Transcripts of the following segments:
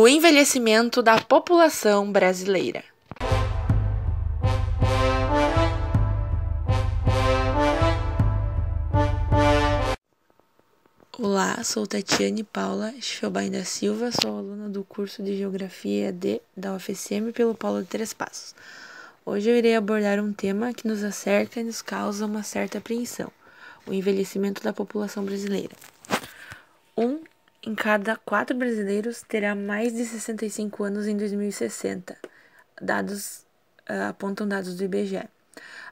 O envelhecimento da população brasileira. Olá, sou Tatiane Paula Schfelbein da Silva, sou aluna do curso de Geografia EAD da UFSM pelo Polo de Três Passos. Hoje eu irei abordar um tema que nos acerca e nos causa uma certa apreensão: o envelhecimento da população brasileira. Em cada 4 brasileiros terá mais de 65 anos em 2060, apontam dados do IBGE.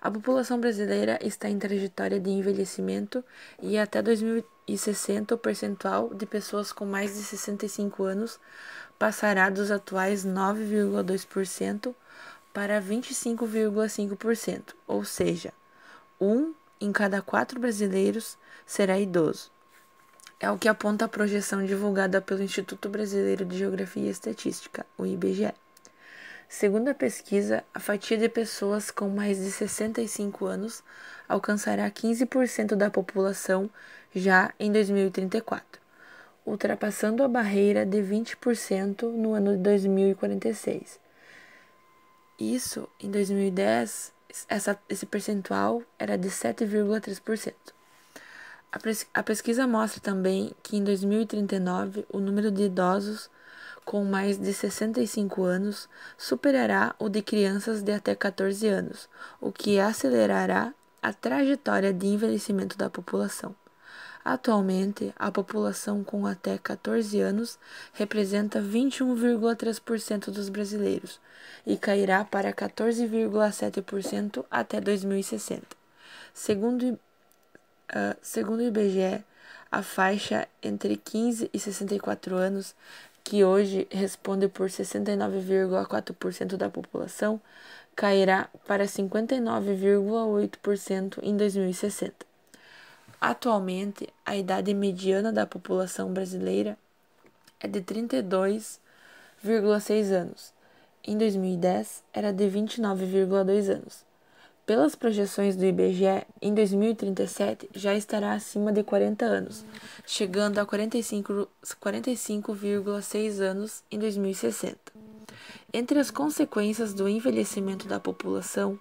A população brasileira está em trajetória de envelhecimento e até 2060 o percentual de pessoas com mais de 65 anos passará dos atuais 9,2% para 25,5%, ou seja, 1 em cada 4 brasileiros será idoso. É o que aponta a projeção divulgada pelo Instituto Brasileiro de Geografia e Estatística, o IBGE. Segundo a pesquisa, a fatia de pessoas com mais de 65 anos alcançará 15% da população já em 2034, ultrapassando a barreira de 20% no ano de 2046. Isso, em 2010, esse percentual era de 7,3%. A pesquisa mostra também que em 2039 o número de idosos com mais de 65 anos superará o de crianças de até 14 anos, o que acelerará a trajetória de envelhecimento da população. Atualmente, a população com até 14 anos representa 21,3% dos brasileiros e cairá para 14,7% até 2060. Segundo o IBGE, a faixa entre 15 e 64 anos, que hoje responde por 69,4% da população, cairá para 59,8% em 2060. Atualmente, a idade mediana da população brasileira é de 32,6 anos. Em 2010, era de 29,2 anos. Pelas projeções do IBGE, em 2037 já estará acima de 40 anos, chegando a 45,6 anos em 2060. Entre as consequências do envelhecimento da população,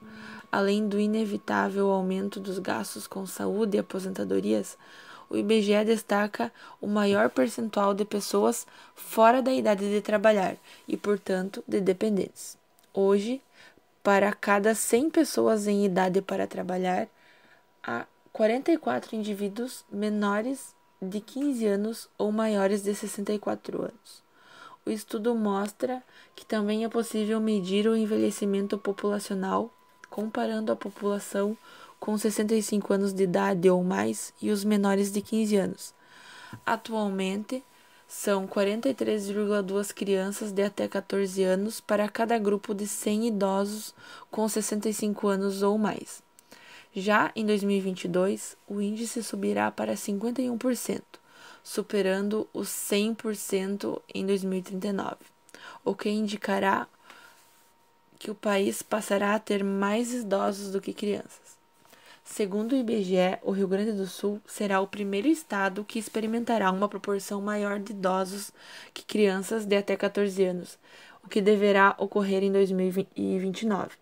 além do inevitável aumento dos gastos com saúde e aposentadorias, o IBGE destaca o maior percentual de pessoas fora da idade de trabalhar e, portanto, de dependentes. Hoje, para cada 100 pessoas em idade para trabalhar, há 44 indivíduos menores de 15 anos ou maiores de 64 anos. O estudo mostra que também é possível medir o envelhecimento populacional comparando a população com 65 anos de idade ou mais e os menores de 15 anos. Atualmente, são 43,2 crianças de até 14 anos para cada grupo de 100 idosos com 65 anos ou mais. Já em 2022, o índice subirá para 51%, superando os 100% em 2039, o que indicará que o país passará a ter mais idosos do que crianças. Segundo o IBGE, o Rio Grande do Sul será o primeiro estado que experimentará uma proporção maior de idosos que crianças de até 14 anos, o que deverá ocorrer em 2029.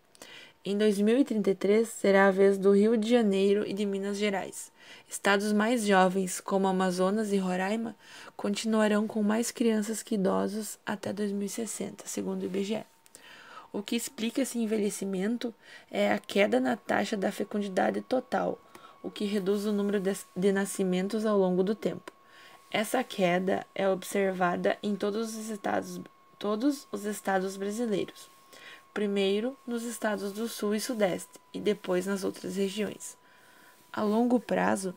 Em 2033, será a vez do Rio de Janeiro e de Minas Gerais. Estados mais jovens, como Amazonas e Roraima, continuarão com mais crianças que idosos até 2060, segundo o IBGE. O que explica esse envelhecimento é a queda na taxa da fecundidade total, o que reduz o número de nascimentos ao longo do tempo. Essa queda é observada em todos os estados brasileiros, primeiro nos estados do Sul e Sudeste e depois nas outras regiões. A longo prazo,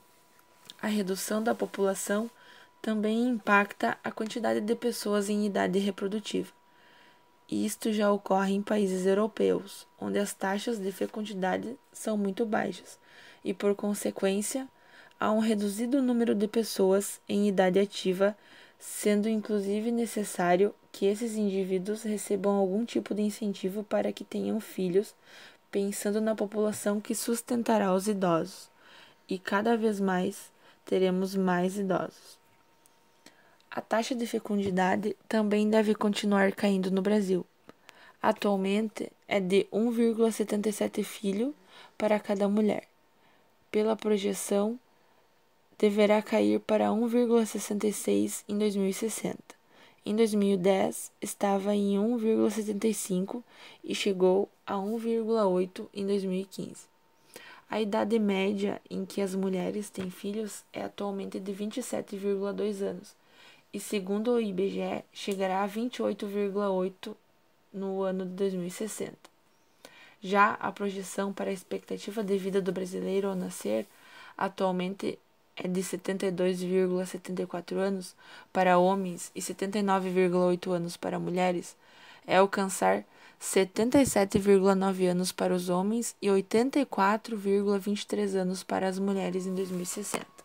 a redução da população também impacta a quantidade de pessoas em idade reprodutiva. Isto já ocorre em países europeus, onde as taxas de fecundidade são muito baixas e, por consequência, há um reduzido número de pessoas em idade ativa, sendo inclusive necessário que esses indivíduos recebam algum tipo de incentivo para que tenham filhos, pensando na população que sustentará os idosos. E cada vez mais teremos mais idosos. A taxa de fecundidade também deve continuar caindo no Brasil. Atualmente é de 1,77 filho para cada mulher. Pela projeção, deverá cair para 1,66 em 2060. Em 2010, estava em 1,75 e chegou a 1,8 em 2015. A idade média em que as mulheres têm filhos é atualmente de 27,2 anos e, segundo o IBGE, chegará a 28,8 no ano de 2060. Já a projeção para a expectativa de vida do brasileiro ao nascer atualmente é de 72,74 anos para homens e 79,8 anos para mulheres, é alcançar 77,9 anos para os homens e 84,23 anos para as mulheres em 2060.